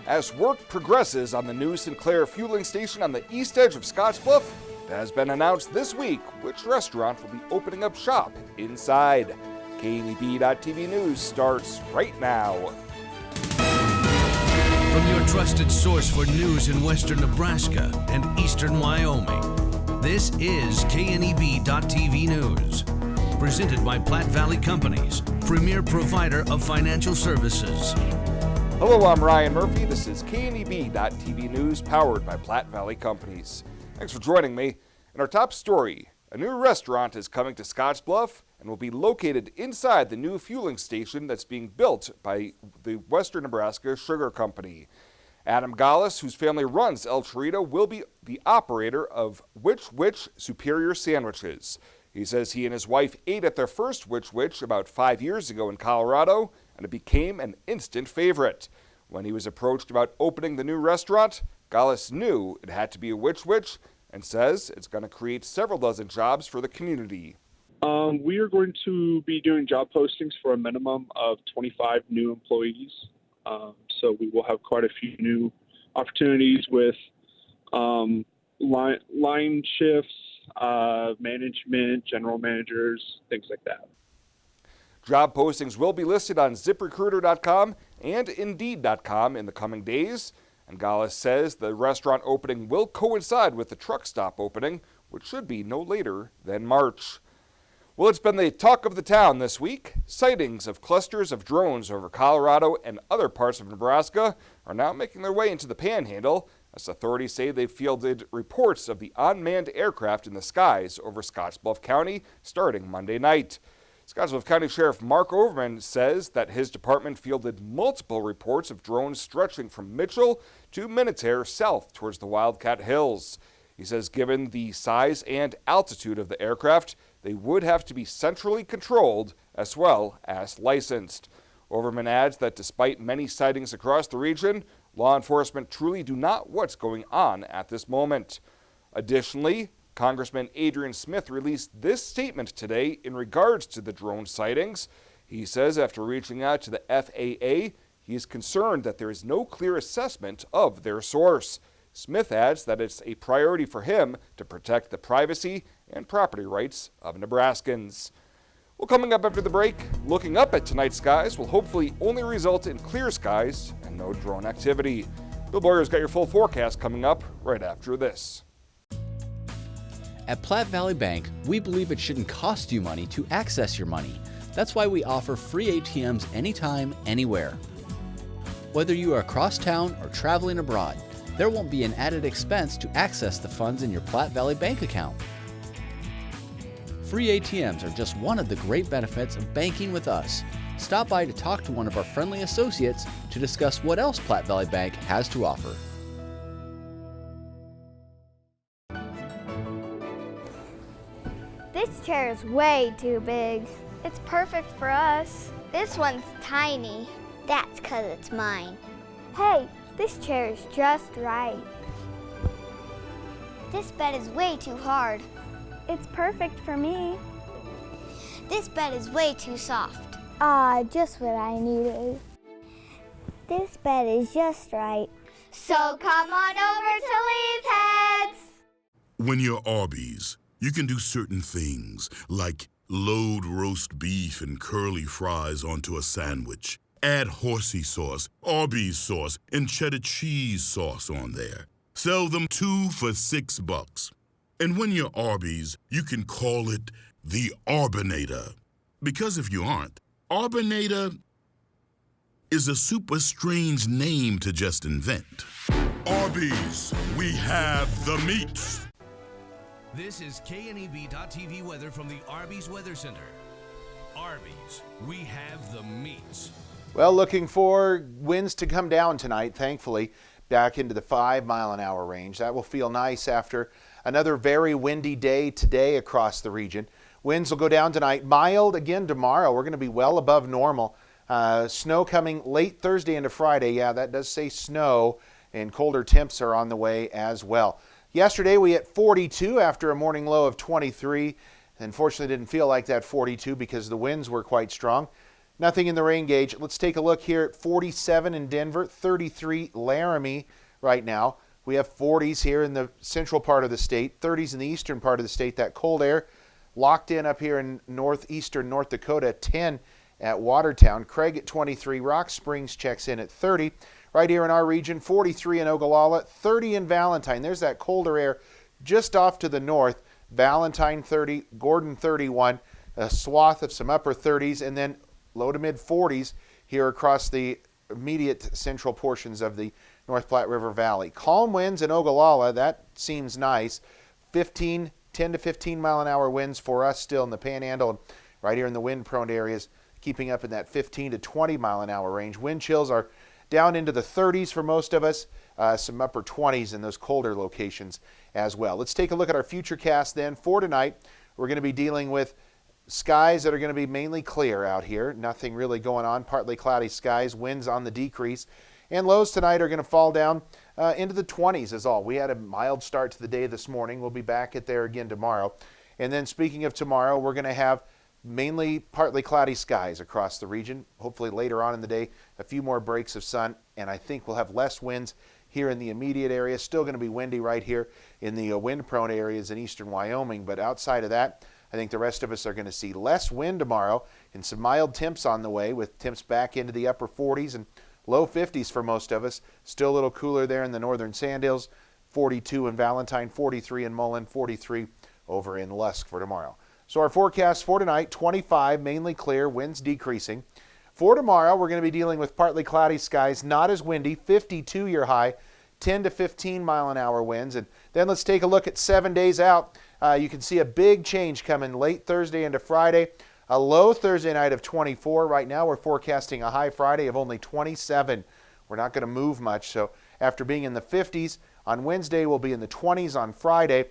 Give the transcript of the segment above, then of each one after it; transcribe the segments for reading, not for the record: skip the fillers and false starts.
As work progresses on the new Sinclair fueling station on the east edge of Scottsbluff, it has been announced this week which restaurant will be opening up shop inside. KNEB.TV News starts right now. From your trusted source for news in western Nebraska and eastern Wyoming, this is KNEB.TV News. Presented by Platte Valley Companies, premier provider of financial services. Hello, I'm Ryan Murphy. This is KNEB.TV News powered by Platte Valley Companies. Thanks for joining me. In our top story, a new restaurant is coming to Scottsbluff and will be located inside the new fueling station that's being built by the Western Nebraska Sugar Company. Adam Gallus, whose family runs El Chorrito, will be the operator of Which Superior Sandwiches. He says he and his wife ate at their first Which about 5 years ago in Colorado, and it became an instant favorite. When he was approached about opening the new restaurant, Gallus knew it had to be a Which, and says it's going to create several dozen jobs for the community. We are going to be doing job postings for a minimum of 25 new employees. So we will have quite a few new opportunities with line shifts, management, general managers, things like that. Job postings will be listed on ZipRecruiter.com and Indeed.com in the coming days. And Gallus says the restaurant opening will coincide with the truck stop opening, which should be no later than March. Well, it's been the talk of the town this week. Sightings of clusters of drones over Colorado and other parts of Nebraska are now making their way into the Panhandle, as authorities say they've fielded reports of the unmanned aircraft in the skies over Scottsbluff County starting Monday night. Scottsbluff County Sheriff Mark Overman says that his department fielded multiple reports of drones stretching from Mitchell to Minutair south towards the Wildcat Hills. He says given the size and altitude of the aircraft, they would have to be centrally controlled as well as licensed. Overman adds that despite many sightings across the region, law enforcement truly do not know what's going on at this moment. Additionally, Congressman Adrian Smith released this statement today in regards to the drone sightings. He says after reaching out to the FAA, he is concerned that there is no clear assessment of their source. Smith adds that it's a priority for him to protect the privacy and property rights of Nebraskans. Well, coming up after the break, looking up at tonight's skies will hopefully only result in clear skies and no drone activity. Bill Boyer's got your full forecast coming up right after this. At Platte Valley Bank, we believe it shouldn't cost you money to access your money. That's why we offer free ATMs anytime, anywhere. Whether you are across town or traveling abroad, there won't be an added expense to access the funds in your Platte Valley Bank account. Free ATMs are just one of the great benefits of banking with us. Stop by to talk to one of our friendly associates to discuss what else Platte Valley Bank has to offer. This chair is way too big. It's perfect for us. This one's tiny. That's 'cause it's mine. Hey, this chair is just right. This bed is way too hard. It's perfect for me. This bed is way too soft. Just what I needed. This bed is just right. So come on over to Leave Heads. When you're Arby's, you can do certain things, like load roast beef and curly fries onto a sandwich. Add horsey sauce, Arby's sauce, and cheddar cheese sauce on there. Sell them 2 for $6. And when you're Arby's, you can call it the Arbinator. Because if you aren't, Arbinator is a super strange name to just invent. Arby's, we have the meats. This is KNEB.TV weather from the Arby's Weather Center. Arby's, we have the meats. Well, looking for winds to come down tonight, thankfully, back into the 5-mile-an-hour range. That will feel nice after another very windy day today across the region. Winds will go down tonight. Mild again tomorrow. We're going to be well above normal. Snow coming late Thursday into Friday. Yeah, that does say snow, and colder temps are on the way as well. Yesterday we hit 42 after a morning low of 23. Unfortunately, didn't feel like that 42 because the winds were quite strong. Nothing in the rain gauge. Let's take a look here at 47 in Denver, 33 Laramie right now. We have 40s here in the central part of the state, 30s in the eastern part of the state. That cold air locked in up here in northeastern North Dakota, 10 at Watertown. Craig at 23. Rock Springs checks in at 30. Right here in our region, 43 in Ogallala, 30 in Valentine. There's that colder air just off to the north. Valentine 30, Gordon 31, a swath of some upper 30s, and then low to mid 40s here across the immediate central portions of the North Platte River Valley. Calm winds in Ogallala, that seems nice. 10 to 15 mile an hour winds for us still in the Panhandle, and right here in the wind-prone areas, keeping up in that 15 to 20 mile an hour range. Wind chills are down into the 30s for most of us, some upper 20s in those colder locations as well. Let's take a look at our futurecast then. For tonight, we're going to be dealing with skies that are going to be mainly clear out here. Nothing really going on. Partly cloudy skies, winds on the decrease. And lows tonight are going to fall down into the 20s is all. We had a mild start to the day this morning. We'll be back at there again tomorrow. And then speaking of tomorrow, we're going to have mainly partly cloudy skies across the region. Hopefully later on in the day, a few more breaks of sun. And I think we'll have less winds here in the immediate area. Still going to be windy right here in the wind-prone areas in eastern Wyoming. But outside of that, I think the rest of us are going to see less wind tomorrow and some mild temps on the way, with temps back into the upper 40s and low 50s for most of us. Still a little cooler there in the northern Sandhills, 42 in Valentine, 43 in Mullen, 43 over in Lusk for tomorrow. So our forecast for tonight, 25, mainly clear, winds decreasing. For tomorrow, we're going to be dealing with partly cloudy skies, not as windy, 52 your high, 10 to 15 mile an hour winds. And then let's take a look at 7 days out. You can see a big change coming late Thursday into Friday. A low Thursday night of 24. Right now we're forecasting a high Friday of only 27. We're not going to move much. So after being in the 50s on Wednesday, we'll be in the 20s on Friday.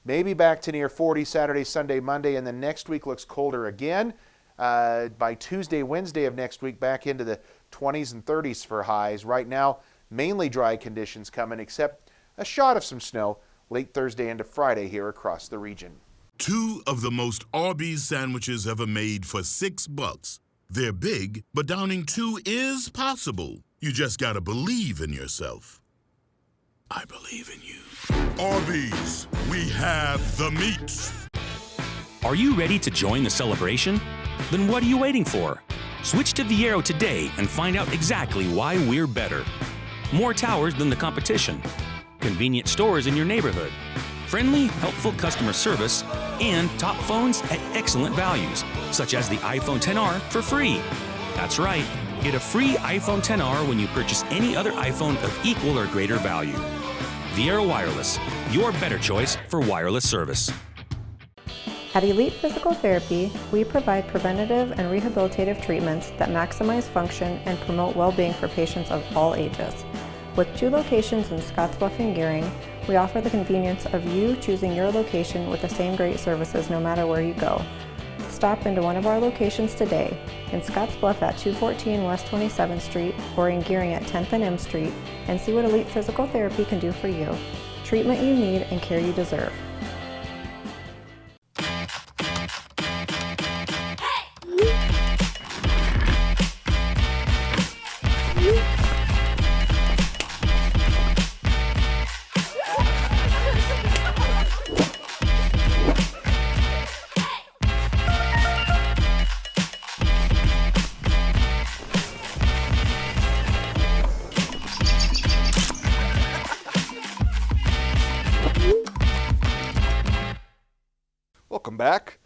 Maybe back to near 40 Saturday, Sunday, Monday. And then next week looks colder again. By Tuesday, Wednesday of next week, back into the 20s and 30s for highs. Right now, mainly dry conditions coming, except a shot of some snow late Thursday into Friday here across the region. 2 of the most Arby's sandwiches ever made for $6. They're big, but downing 2 is possible. You just gotta believe in yourself. I believe in you. Arby's, we have the meats. Are you ready to join the celebration? Then what are you waiting for? Switch to Viero today and find out exactly why we're better. More towers than the competition. Convenient stores in your neighborhood. Friendly, helpful customer service, and top phones at excellent values, such as the iPhone XR for free. That's right, get a free iPhone XR when you purchase any other iPhone of equal or greater value. Viero Wireless, your better choice for wireless service. At Elite Physical Therapy, we provide preventative and rehabilitative treatments that maximize function and promote well-being for patients of all ages. With 2 locations in Scottsbluff and Gearing, we offer the convenience of you choosing your location with the same great services no matter where you go. Stop into one of our locations today, in Scottsbluff at 214 West 27th Street or in Gearing at 10th and M Street, and see what Elite Physical Therapy can do for you. Treatment you need and care you deserve. Welcome back.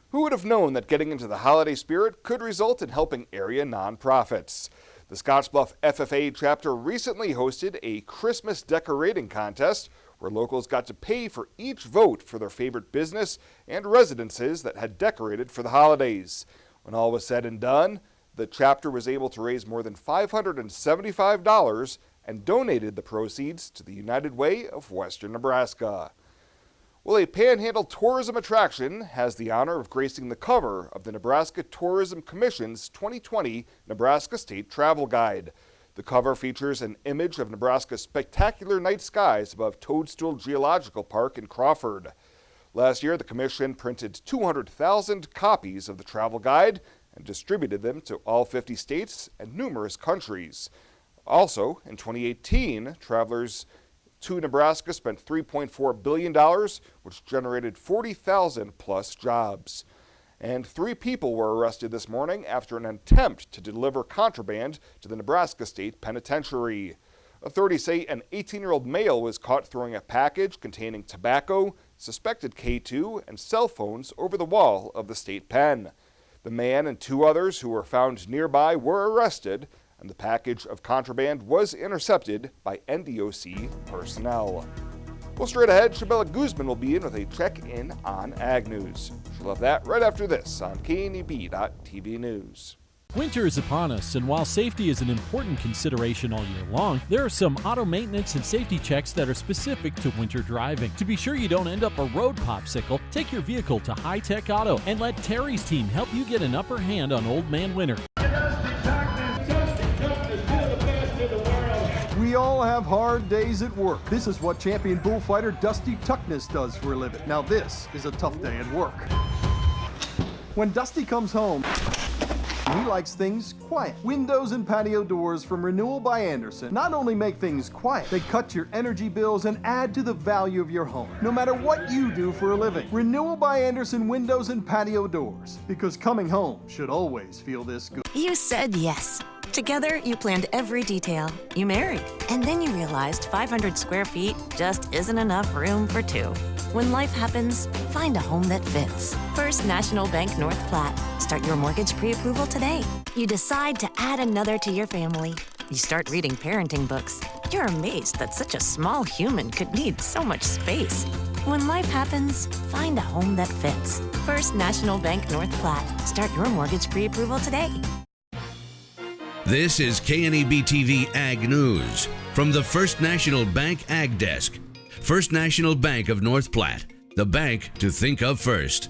Who would have known that getting into the holiday spirit could result in helping area nonprofits? The Scottsbluff FFA chapter recently hosted a Christmas decorating contest where locals got to pay for each vote for their favorite business and residences that had decorated for the holidays. When all was said and done, the chapter was able to raise more than $575 and donated the proceeds to the United Way of Western Nebraska. Well, a Panhandle tourism attraction has the honor of gracing the cover of the Nebraska Tourism Commission's 2020 Nebraska State Travel Guide. The cover features an image of Nebraska's spectacular night skies above Toadstool Geological Park in Crawford. Last year, the Commission printed 200,000 copies of the travel guide and distributed them to all 50 states and numerous countries. Also, in 2018, travelers to Nebraska spent $3.4 billion, which generated 40,000 plus jobs. And 3 people were arrested this morning after an attempt to deliver contraband to the Nebraska State Penitentiary. Authorities say an 18-year-old male was caught throwing a package containing tobacco, suspected K2, and cell phones over the wall of the state pen. The man and 2 others who were found nearby were arrested, and the package of contraband was intercepted by NDOC personnel. Well, straight ahead, Chabella Guzman will be in with a check-in on Ag News. She'll have that right after this on KNEB.TV News. Winter is upon us, and while safety is an important consideration all year long, there are some auto maintenance and safety checks that are specific to winter driving. To be sure you don't end up a road popsicle, take your vehicle to High Tech Auto and let Terry's team help you get an upper hand on Old Man Winter. We all have hard days at work. This is what champion bullfighter Dusty Tuckness does for a living. Now this is a tough day at work. When Dusty comes home, he likes things quiet. Windows and patio doors from Renewal by Andersen not only make things quiet, they cut your energy bills and add to the value of your home. No matter what you do for a living, Renewal by Andersen windows and patio doors. Because coming home should always feel this good. You said yes. Together, you planned every detail. You married. And then you realized 500 square feet just isn't enough room for 2. When life happens, find a home that fits. First National Bank North Platte. Start your mortgage pre-approval today. You decide to add another to your family. You start reading parenting books. You're amazed that such a small human could need so much space. When life happens, find a home that fits. First National Bank North Platte. Start your mortgage pre-approval today. This is KNEB TV Ag News from the First National Bank Ag Desk. First National Bank of North Platte, the bank to think of first.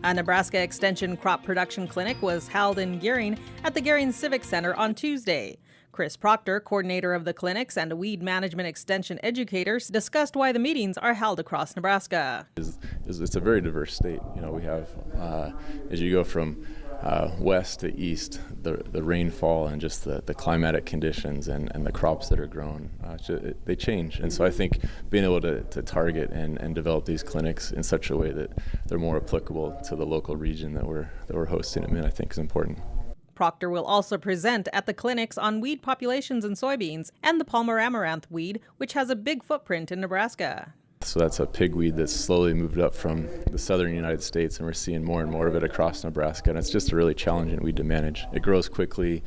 A Nebraska Extension Crop Production Clinic was held in Gearing at the Gearing Civic Center on Tuesday. Chris Proctor, coordinator of the clinics and weed management extension educators, discussed why the meetings are held across Nebraska. It's a very diverse state. You know, we have, as you go from west to east, the rainfall and just the climatic conditions and the crops that are grown, they change. And so I think being able to target and develop these clinics in such a way that they're more applicable to the local region that we're hosting them in, I think is important. Proctor will also present at the clinics on weed populations in soybeans and the Palmer amaranth weed, which has a big footprint in Nebraska. So that's a pigweed that's slowly moved up from the southern United States, and we're seeing more and more of it across Nebraska, and it's just a really challenging weed to manage. It grows quickly,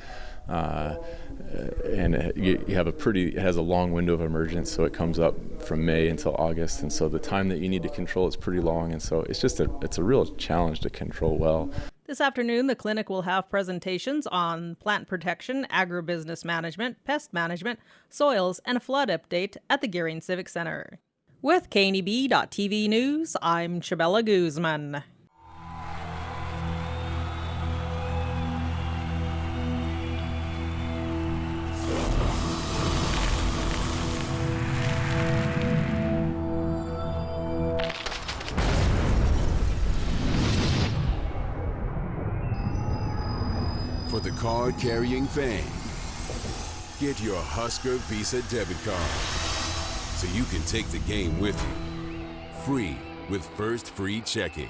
and you have it has a long window of emergence, so it comes up from May until August, and so the time that you need to control is pretty long, and so it's a real challenge to control well. This afternoon, the clinic will have presentations on plant protection, agribusiness management, pest management, soils, and a flood update at the Gearing Civic Center. With KNEB.TV News, I'm Chabella Guzman. For the card-carrying fan, get your Husker Visa debit card so you can take the game with you. Free with First Free Checking.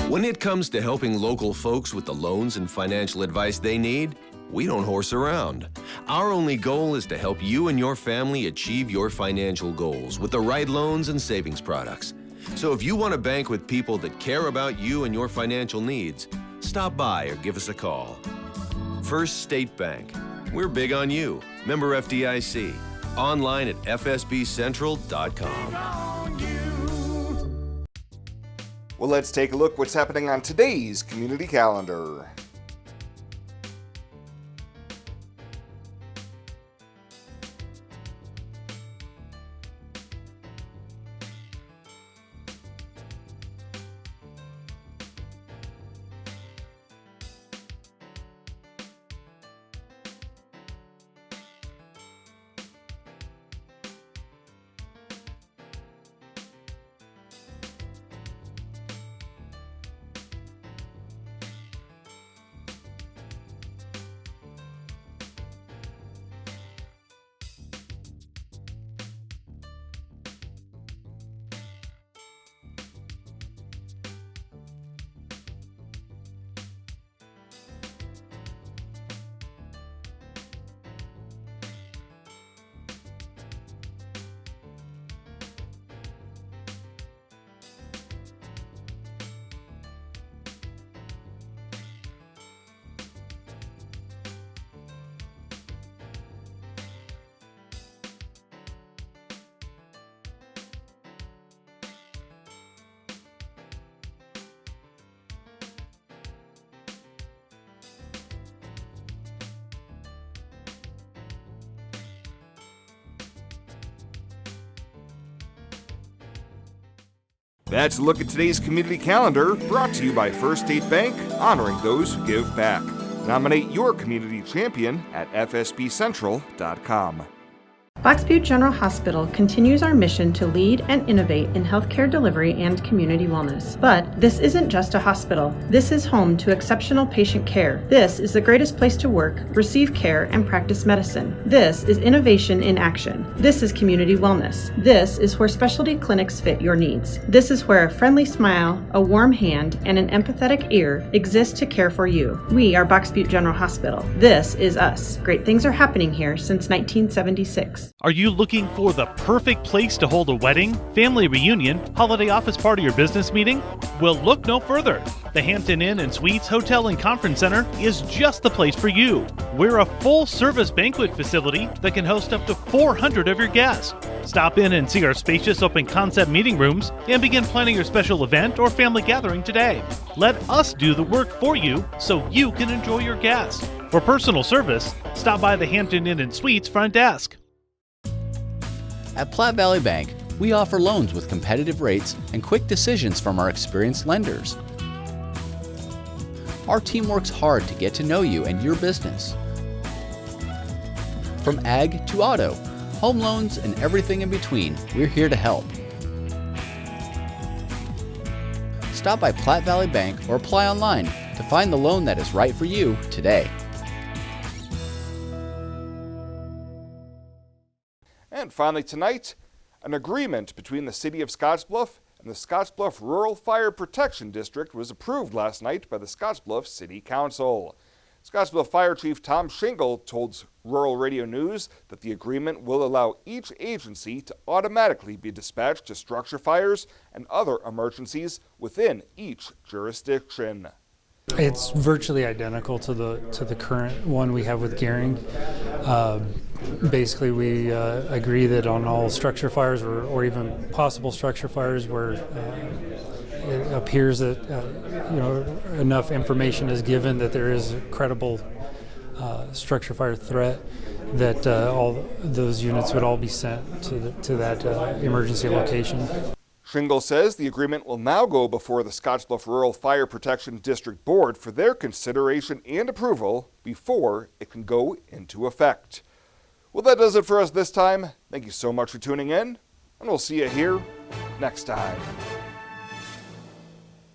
When it comes to helping local folks with the loans and financial advice they need, we don't horse around. Our only goal is to help you and your family achieve your financial goals with the right loans and savings products. So if you want to bank with people that care about you and your financial needs, stop by or give us a call. First State Bank. We're big on you. Member FDIC. Online at fsbcentral.com. Well, let's take a look what's happening on today's community calendar. That's a look at today's community calendar, brought to you by First State Bank, honoring those who give back. Nominate your community champion at fsbcentral.com. Box Butte General Hospital continues our mission to lead and innovate in healthcare delivery and community wellness. But this isn't just a hospital. This is home to exceptional patient care. This is the greatest place to work, receive care, and practice medicine. This is innovation in action. This is community wellness. This is where specialty clinics fit your needs. This is where a friendly smile, a warm hand, and an empathetic ear exist to care for you. We are Box Butte General Hospital. This is us. Great things are happening here since 1976. Are you looking for the perfect place to hold a wedding, family reunion, holiday office party, or business meeting? Well, look no further. The Hampton Inn and Suites Hotel and Conference Center is just the place for you. We're a full-service banquet facility that can host up to 400 of your guests. Stop in and see our spacious open-concept meeting rooms and begin planning your special event or family gathering today. Let us do the work for you so you can enjoy your guests. For personal service, stop by the Hampton Inn and Suites front desk. At Platte Valley Bank, we offer loans with competitive rates and quick decisions from our experienced lenders. Our team works hard to get to know you and your business. From ag to auto, home loans, and everything in between, we're here to help. Stop by Platte Valley Bank or apply online to find the loan that is right for you today. And finally tonight, an agreement between the City of Scottsbluff and the Scottsbluff Rural Fire Protection District was approved last night by the Scottsbluff City Council. Scottsbluff Fire Chief Tom Shingle told Rural Radio News that the agreement will allow each agency to automatically be dispatched to structure fires and other emergencies within each jurisdiction. It's virtually identical to the current one we have with Gehring. Basically, we agree that on all structure fires or even possible structure fires where it appears that enough information is given that there is a credible structure fire threat, that all those units would all be sent to that emergency location. Shingle says the agreement will now go before the Scottsbluff Rural Fire Protection District Board for their consideration and approval before it can go into effect. Well, that does it for us this time. Thank you so much for tuning in, and we'll see you here next time.